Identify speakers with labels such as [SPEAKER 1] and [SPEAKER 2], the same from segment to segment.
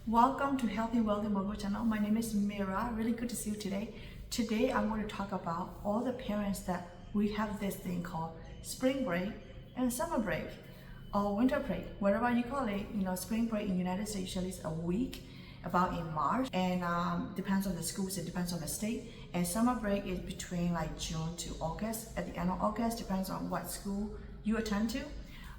[SPEAKER 1] Welcome to Healthy Wealthy Mobile channel. My name is Mira. Really good to see you today. Today I want to talk about all the parents that we have this thing called spring break and summer break or winter break, whatever you call it. Spring break in United States usually is a week, about in March, and depends on the schools, it depends on the state. And summer break is between like June to August. At the end of August, depends on what school you attend to.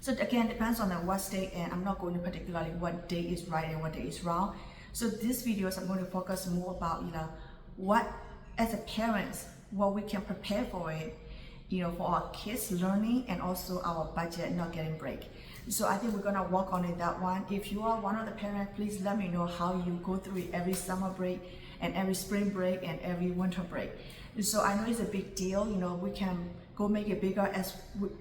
[SPEAKER 1] So again, depends on what state, and I'm not going to particularly what day is right and what day is wrong. So these videos I'm going to focus more about what as a parents, what we can prepare for it, for our kids learning and also our budget not getting break. So I think we're gonna work on it that one. If you are one of the parents, please let me know how you go through it every summer break and every spring break and every winter break. So I know it's a big deal. We can go make it bigger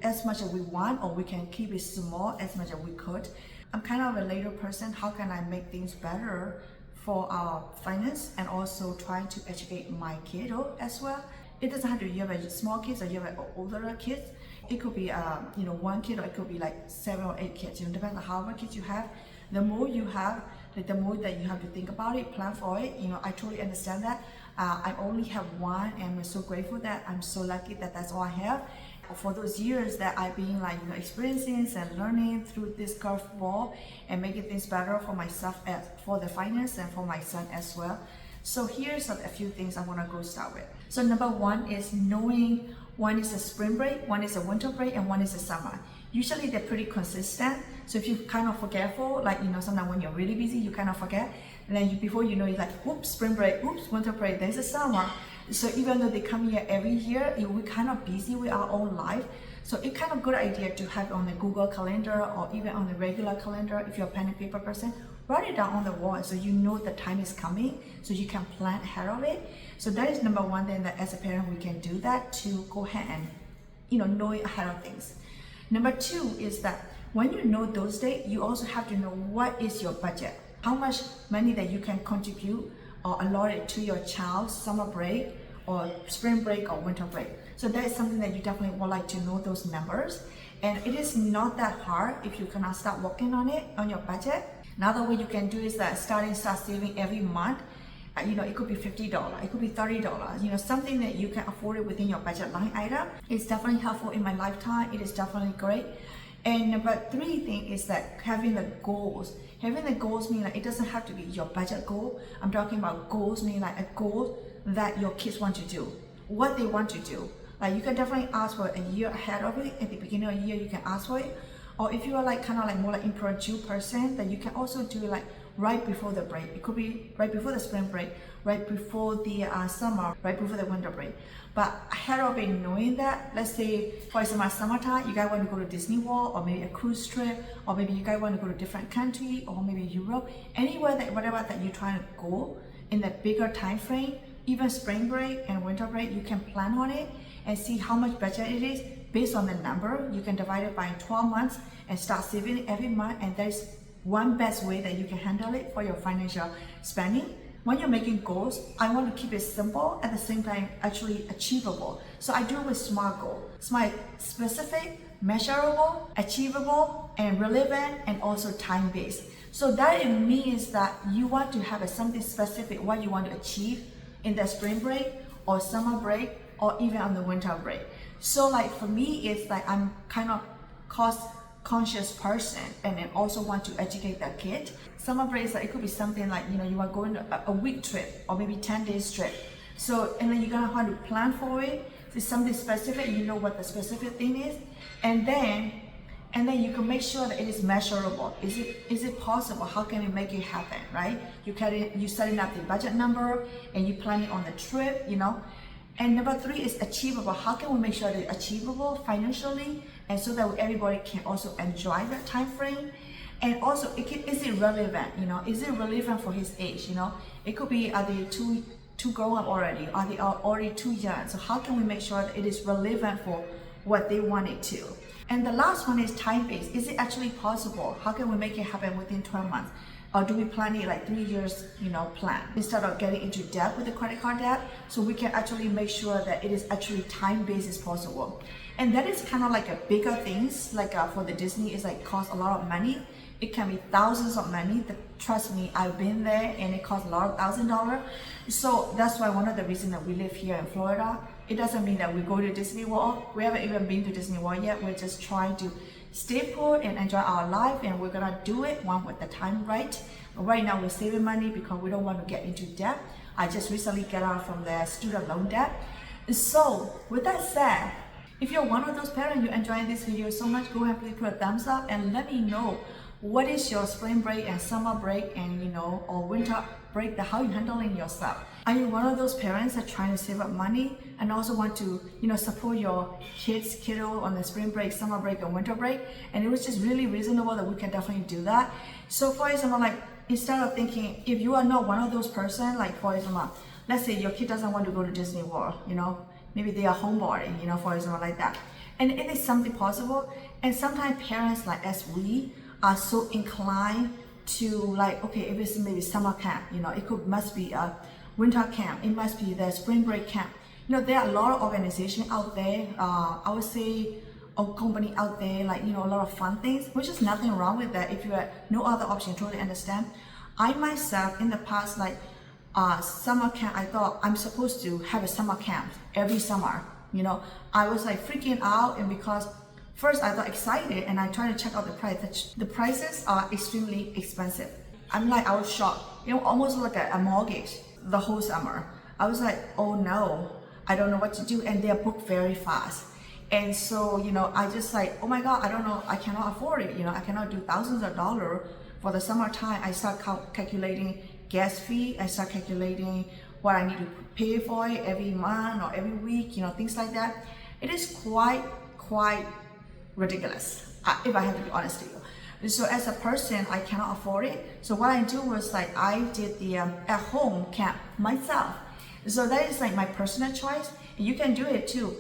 [SPEAKER 1] as much as we want, or we can keep it small as much as we could. I'm kind of a later person. How can I make things better for our finance and also trying to educate my kiddo as well? It doesn't have to be you have a small kids or you have older kids. It could be one kid, or it could be like 7 or 8 kids. Depends on how many kids you have. The more you have, the more that you have to think about it, plan for it. I totally understand that. I only have one, and I'm so grateful that I'm so lucky that that's all I have. For those years that I've been experiencing and learning through this curveball and making things better for myself, for the finance, and for my son as well. So here's a few things I want to go start with. So number one is knowing one is a spring break, one is a winter break, and one is a summer. Usually they're pretty consistent. So if you kind of forgetful, sometimes when you're really busy, you kind of forget. And then before you know, you're like, oops, spring break, oops, winter break, there's a summer. So even though they come here every year, we're kind of busy with our own life. So it's kind of good idea to have on the Google Calendar or even on the regular calendar. If you're a pen and paper person, write it down on the wall so you know the time is coming, so you can plan ahead of it. So that is number one thing that as a parent we can do that to go ahead and know ahead of things. Number two is that when you know those dates, you also have to know what is your budget, how much money that you can contribute or allot it to your child's summer break or spring break or winter break. So that is something that you definitely would like to know those numbers. And it is not that hard if you cannot start working on it, on your budget. Another way you can do is that start saving every month. It could be $50, it could be $30, something that you can afford it within your budget line item. It's definitely helpful in my lifetime. It is definitely great. And number three thing is that having the goals. Having the goals mean it doesn't have to be your budget goal. I'm talking about goals, meaning a goal that your kids want to do, what they want to do. You can definitely ask for a year ahead of it. At the beginning of the year, you can ask for it. Or if you are more impromptu person, then you can also do it right before the break. It could be right before the spring break, right before the summer, right before the winter break. But ahead of it, knowing that, let's say for example summertime, you guys want to go to Disney World, or maybe a cruise trip, or maybe you guys want to go to a different country, or maybe Europe, anywhere whatever that you're trying to go in the bigger time frame, even spring break and winter break, you can plan on it and see how much budget it is. Based on the number, you can divide it by 12 months and start saving it every month. And there's one best way that you can handle it for your financial spending. When you're making goals, I want to keep it simple, at the same time actually achievable. So I do it with SMART goal. SMART: specific, measurable, achievable, and relevant, and also time-based. So that it means that you want to have something specific, what you want to achieve in the spring break or summer break or even on the winter break. So for me, it's I'm kind of cost conscious person, and then also want to educate the kid. Summer breaks, it could be something you are going on a week trip or maybe 10 days trip. So, and then you're gonna have to plan for it. It's something specific, you know what the specific thing is, and then you can make sure that it is measurable. Is it possible? How can you make it happen, right? You setting up the budget number and you planning on the trip, And number three is achievable. How can we make sure that it's achievable financially, and so that everybody can also enjoy that time frame? And also, is it relevant? Is it relevant for his age? It could be, are they too grown up already? Are they already too young? So how can we make sure that it is relevant for what they want it to? And the last one is time-based. Is it actually possible? How can we make it happen within 12 months? Or do we plan it 3 years, plan, instead of getting into debt with the credit card debt? So we can actually make sure that it is actually time-based as possible. And that is kind of a bigger things, for the Disney is cost a lot of money. It can be thousands of money. Trust me, I've been there and it costs a lot of $1,000s. So that's why one of the reasons that we live here in Florida. It doesn't mean that we go to Disney World. We haven't even been to Disney World yet. We're just trying to stay put and enjoy our life, and we're gonna do it one with the time right. But right now we're saving money because we don't want to get into debt. I just recently got out from the student loan debt. So with that said, if you're one of those parents, you're enjoying this video so much, go ahead and please put a thumbs up and let me know what is your spring break and summer break and or winter break, how you handling yourself. Are you one of those parents that are trying to save up money and also want to support your kiddo on the spring break, summer break, and winter break? And it was just really reasonable that we can definitely do that. So for example, like instead of thinking, if you are not one of those person, like for example, let's say your kid doesn't want to go to Disney World, maybe they are homeboarding, for example, like that. And it is something possible. And sometimes parents like us, we are so inclined to like, okay, if it's maybe summer camp, it must be a winter camp, it must be the spring break camp. There are a lot of organizations out there, I would say a company out there, like, a lot of fun things, which is nothing wrong with that. If you have no other option, totally understand. I myself, in the past, like summer camp, I thought I'm supposed to have a summer camp every summer. I was like freaking out, and because first I got excited and I tried to check out the price. The prices are extremely expensive. I was shocked. Almost like a mortgage the whole summer. I was like, oh no, I don't know what to do, and they're booked very fast. And so, I just like, oh my God, I don't know, I cannot afford it. I cannot do thousands of dollars for the summertime. I start calculating gas fee. I start calculating what I need to pay for it every month or every week, things like that. It is quite ridiculous, if I have to be honest with you. So as a person, I cannot afford it. So what I do was like, I did the at-home camp myself. So that is like my personal choice. You can do it too.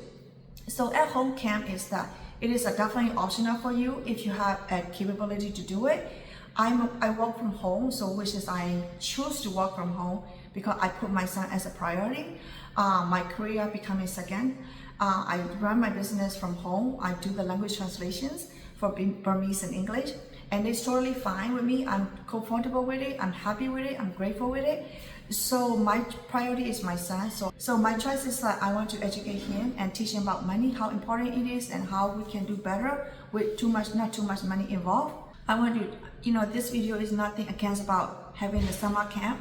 [SPEAKER 1] So at-home camp is that it is definitely optional for you if you have a capability to do it. I work from home, so which is I choose to work from home because I put my son as a priority. My career becoming second. I run my business from home. I do the language translations for Burmese and English, and it's totally fine with me. I'm comfortable with it. I'm happy with it. I'm grateful with it. So my priority is my son. So my choice is that I want to educate him and teach him about money, how important it is, and how we can do better with not too much money involved. I want to, this video is nothing against about having the summer camp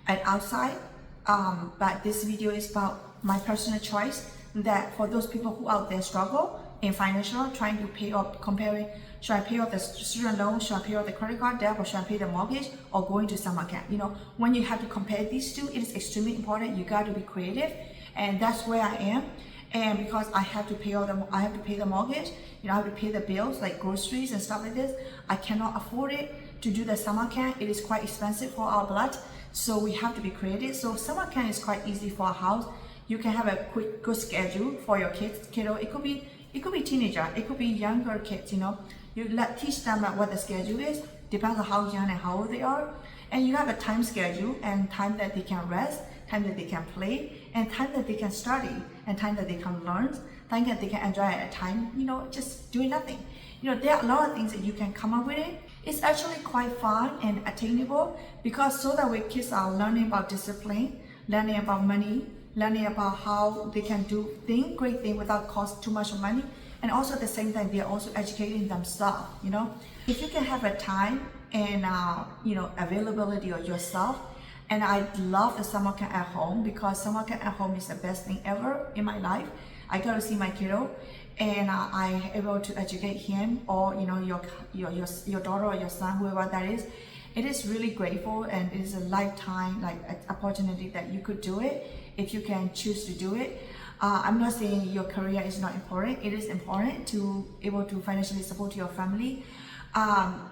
[SPEAKER 1] at outside, but this video is about my personal choice. That for those people who out there struggle in financial, trying to pay off, comparing, should I pay off the student loan, should I pay off the credit card debt, or should I pay the mortgage, or going to summer camp? When you have to compare these two, it is extremely important. You got to be creative, and that's where I am. And because I have to pay I have to pay the mortgage, I have to pay the bills like groceries and stuff like this. I cannot afford it to do the summer camp. It is quite expensive for our blood, so we have to be creative. So summer camp is quite easy for a house. You can have a good schedule for your kiddo. It could be teenager, it could be younger kids. You teach them what the schedule is, depends on how young and how old they are, and you have a time schedule and time that they can rest, time that they can play, and time that they can study, and time that they can learn, time that they can enjoy at a time. Just doing nothing. There are a lot of things that you can come up with it. It's actually quite fun and attainable because so that way kids are learning about discipline, learning about money, learning about how they can do great things without cost too much money, and also at the same time they're also educating themselves. If you can have a time and availability of yourself, and I love the summer camp at home because summer camp at home is the best thing ever in my life. I got to see my kiddo, and I'm able to educate him, or your daughter or your son, whoever that is. It is really grateful, and it is a lifetime opportunity that you could do it if you can choose to do it. I'm not saying your career is not important. It is important to able to financially support your family.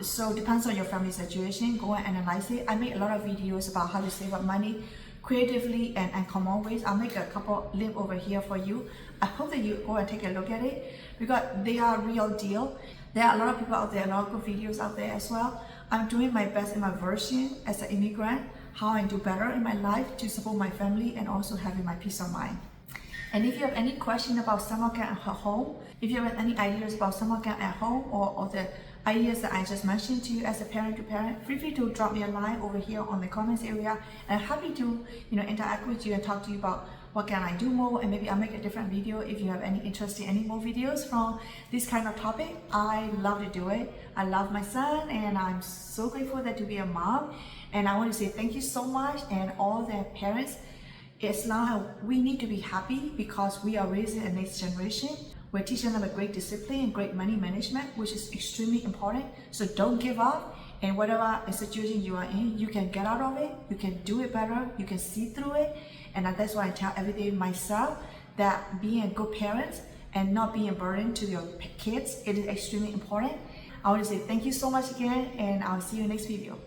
[SPEAKER 1] So depends on your family situation. Go and analyze it. I make a lot of videos about how to save up money creatively and common ways. I'll make a couple link over here for you. I hope that you go and take a look at it because they are real deal. There are a lot of people out there, a lot of good videos out there as well. I'm doing my best in my version as an immigrant, how I do better in my life to support my family and also having my peace of mind. And if you have any question about summer camp at home, if you have any ideas about summer camp at home or the ideas that I just mentioned to you as a parent to parent, feel free to drop me a line over here on the comments area, and I'm happy to interact with you and talk to you about what can I do more, and maybe I'll make a different video if you have any interest in any more videos from this kind of topic. I love to do it. I love my son and I'm so grateful that to be a mom, and I want to say thank you so much, and all the parents. It's now we need to be happy because we are raising the next generation. We're teaching them a great discipline and great money management, which is extremely important. So don't give up, and whatever situation you are in, you can get out of it, you can do it better, you can see through it. And that's why I tell every day myself that being a good parent and not being a burden to your kids, it is extremely important. I want to say thank you so much again, and I'll see you in the next video.